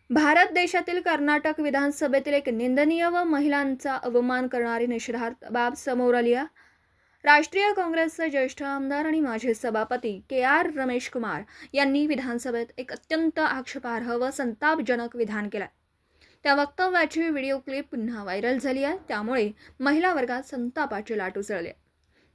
भारत देशातील कर्नाटक विधानसभेतील एक निंदनीय व महिलांचा अवमान करणारी निषेधार्थ बाब समोर आली आहे. राष्ट्रीय काँग्रेसचे ज्येष्ठ आमदार आणि माजी सभापती के.आर. रमेश कुमार यांनी विधानसभेत एक अत्यंत आक्षेपार्ह व संतापजनक विधान केलं. त्या वक्तव्याची व्हिडिओ क्लिप पुन्हा व्हायरल झाली आहे. त्यामुळे महिला वर्गात संतापाची लाट उसळली आहे.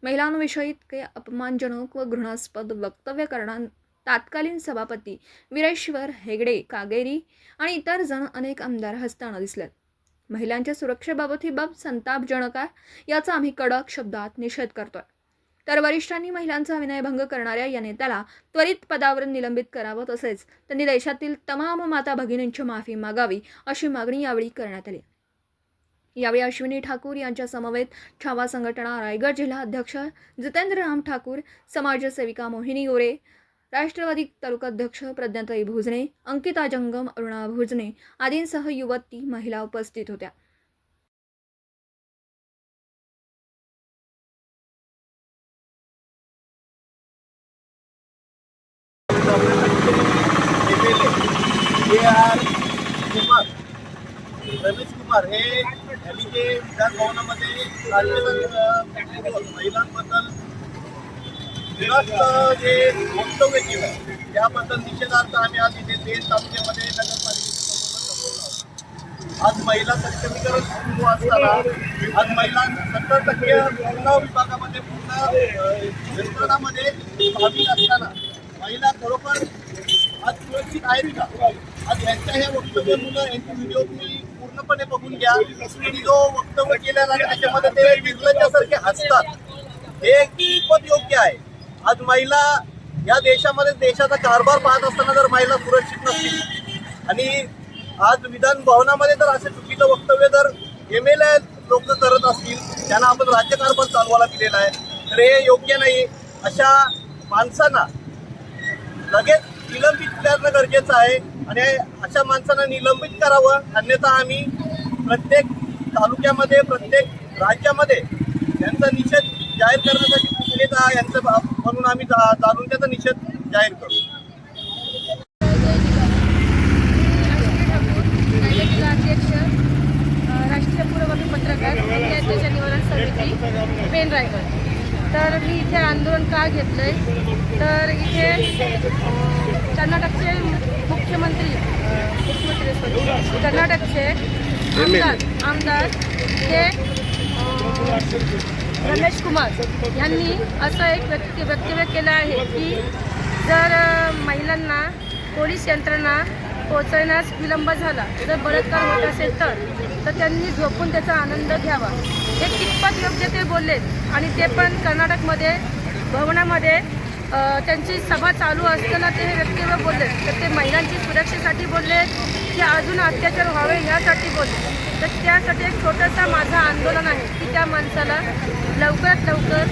महिलांविषयी इतके अपमानजनक व घृणास्पद वक्तव्य करणारे तत्कालीन सभापती वीरेश्वर हेगडे कागेरी आणि इतर जण अनेक आमदार हसताना दिसलेत. महिलांच्या सुरक्षेबाबत ही बाब संतापजनक आहे, याचा आम्ही कडक शब्दात निषेध करतोय. तर वरिष्ठांनी महिलांचा विनयभंग करणाऱ्या या नेत्याला त्वरित पदावरून निलंबित करावं, तसेच त्यांनी देशातील तमाम माता भगिनींची माफी मागावी अशी मागणी यावेळी करण्यात आली. यावेळी अश्विनी ठाकूर यांच्या समवेत छावा संघटना रायगड जिल्हा अध्यक्ष जितेंद्र राम ठाकूर, समाजसेविका मोहिनी गोरे, राष्ट्रवादी तालुकाध्यक्ष प्रज्ञाताई भोजने, अंकिता जंगम, अरुणा भोजने आदींसह युवती महिला उपस्थित होत्या. के.आर. कुमार, रमेश कुमार हे यांनी जे विधान भवनामध्ये महिलांबद्दल विराट जे वक्तव्य केलं त्याबद्दल निषेधार्थ आम्ही आज इथे देश तालुक्यामध्ये नगरपालिकेच्या आज महिला सक्षमीकरण सुरू असताना आज महिला 70% पूर्ण विभागामध्ये पूर्ण यंत्रणामध्ये सामील असताना महिला खरोखर आज सुरक्षित आहेत का? आज यांच्या ह्या वक्तव्यामुळे यांची व्हिडिओ तुम्ही पूर्णपणे बघून घ्या. त्यांनी जो वक्तव्य केलेला आहे त्याच्यामध्ये ते निर्लज्जासारखे हसतात, हे कितपत योग्य आहे? आज महिला या देशामध्ये देशाचा कारभार पाहत असताना जर महिला सुरक्षित नसतील आणि आज विधान भवनामध्ये जर असे चुकीचं वक्तव्य जर MLA लोक करत असतील, त्यांना आपण राज्यकारभार चालवायला दिलेला आहे, तर हे योग्य नाही. अशा माणसांना लगेच निलंबित करणं गरजेचं आहे आणि अशा माणसांना निलंबित करावं. अन्यथा आम्ही प्रत्येक तालुक्यामध्ये प्रत्येक राज्यामध्ये यांचा निषेध जाहीर करण्यासाठी यांचं म्हणून आम्ही जाणून त्याचा निषेध जाहीर करू. अध्यक्ष, राष्ट्रीय पूर्वगामी पत्रकार पंचायतीच्या निवारण समिती पेन रायगड. तर मी इथे आंदोलन का घेतलंय, तर इथे कर्नाटकचे मुख्यमंत्री कर्नाटकचे आमदार हे रमेश कुमार यांनी असं एक वक्तव्य केलं आहे की जर महिलांना पोलीस यंत्रणा पोहोचण्यास विलंब झाला, जर बलात्कार होत असेल तर त्यांनी झोपून त्याचा आनंद घ्यावा. हे कितपत योग्य ते बोललेत आणि ते पण कर्नाटकमध्ये भवनामध्ये त्यांची सभा चालू असताना ते हे वक्तव्य बोलले. तर ते महिलांची सुरक्षेसाठी बोलले की अजून अत्याचार व्हावे यासाठी बोलले. तर त्यासाठी एक छोटंसं माझं आंदोलन आहे की त्या माणसाला लवकरात लवकर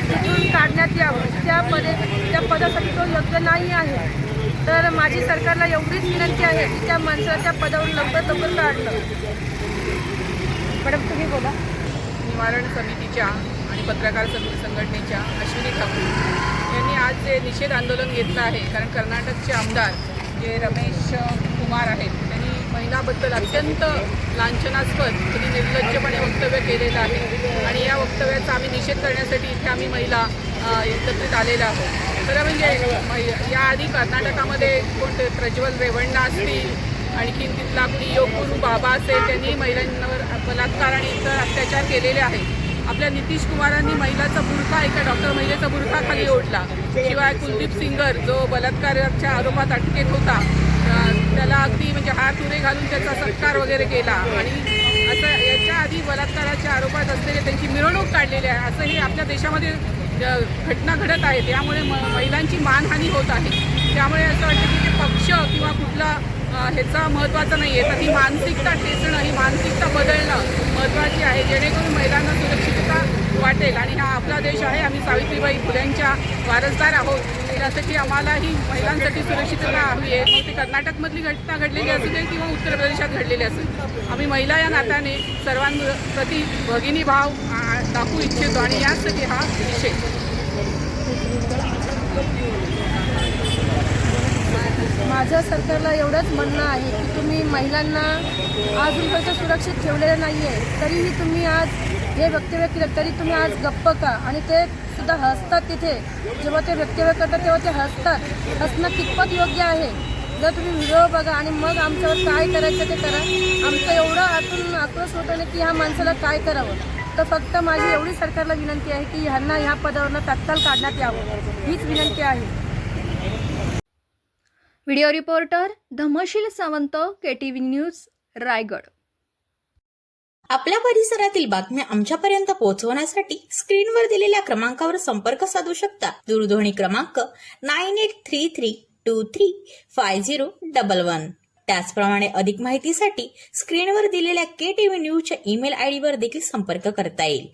तिथून काढण्यात यावं. त्या पदासाठी तो योग्य नाही आहे. तर माझी सरकारला एवढीच विनंती आहे की त्या माणसाला त्या पदावरून लवकर काढलं. मॅडम तुम्ही बोला. निवारण समितीच्या आणि पत्रकार संघटनेच्या अश्विनी ठाकूर यांनी आज जे निषेध आंदोलन घेतलं आहे, कारण कर्नाटकचे आमदार जे रमेश कुमार आहेत त्यांनी महिलाबद्दल अत्यंत लांछनास्पद आणि निर्लज्जपणे वक्तव्य केलेलं आहे आणि या वक्तव्याचा आम्ही निषेध करण्यासाठी इथे आम्ही महिला एकत्रित आलेल्या आहोत. खरं म्हणजे याआधी कर्नाटकामध्ये कोणते प्रज्वल रेवण्णा असतील, आणखीन तिथला कुणी योगगुरू बाबा असेल, त्यांनी महिलांवर बलात्कार आणि इतर अत्याचार केलेले आहेत. आपल्या नितीश कुमारांनी महिलाचा बुरखा एका डॉक्टर महिलेचा बुरखा खाली ओढला. शिवाय कुलदीप सिंगर जो बलात्काराच्या आरोपात अटकेत होता, त्याला अगदी म्हणजे हात उरे घालून त्याचा सत्कार वगैरे केला आणि असं याच्या आधी बलात्काराच्या आरोपात असलेले त्यांची मिरवणूक काढलेली आहे. असं हे आपल्या देशामध्ये घटना घडत आहेत. त्यामुळे महिलांची मानहानी होत आहे. त्यामुळे असं वाटतं की ते पक्ष किंवा कुठला ह्याचा महत्त्वाचं नाही आहे, तर ही मानसिकता ठेचणं, ही मानसिकता बदलणं महत्त्वाची आहे, जेणेकरून महिलांना सुरक्षितता वाटेल. आणि हा आपला देश आहे, आम्ही सावित्रीबाई फुलेंच्या वारसदार आहोत. त्यासाठी आम्हाला ही महिलांसाठी सुरक्षितता हवी आहे. मग ती कर्नाटकमधली घटना घडलेली असू दे किंवा उत्तर प्रदेशात घडलेली असेल, आम्ही महिला या नात्याने सर्वांप्रती भगिनी भाव दाखवू इच्छितो आणि यासाठी हा निषेध. माझं सरकारला एवढंच म्हणणं आहे की तुम्ही महिलांना अजूनपर्यंत सुरक्षित ठेवलेलं नाही आहे, तरीही तुम्ही आज हे वक्तव्य केलं तरी तुम्ही आज गप्प का? आणि ते सुद्धा हसतात तिथे, जेव्हा ते वक्तव्य करतात तेव्हा ते हसतात. हसणं कितपत योग्य आहे? जर तुम्ही व्हिडिओ बघा आणि मग आमच्यावर काय करायचं ते करा. आमचं एवढं आतून आक्रोश होतं ना की ह्या माणसाला काय करावं. तर फक्त माझी एवढी सरकारला विनंती आहे की ह्यांना ह्या पदावरनं तात्काळ काढण्यात यावं, हीच विनंती आहे. Video reporter Dhamsheel Sawant, KTV news, Raigad. आपल्या परिसरातील बातम्या आमच्यापर्यंत पोहोचवण्यासाठी स्क्रीनवर दिलेल्या क्रमांकावर संपर्क साधू शकता. दूरध्वनी क्रमांक 9833235011. त्याचप्रमाणे अधिक माहितीसाठी स्क्रीनवर दिलेल्या KTV न्यूजच्या ईमेल आयडीवर देखील संपर्क करता येईल.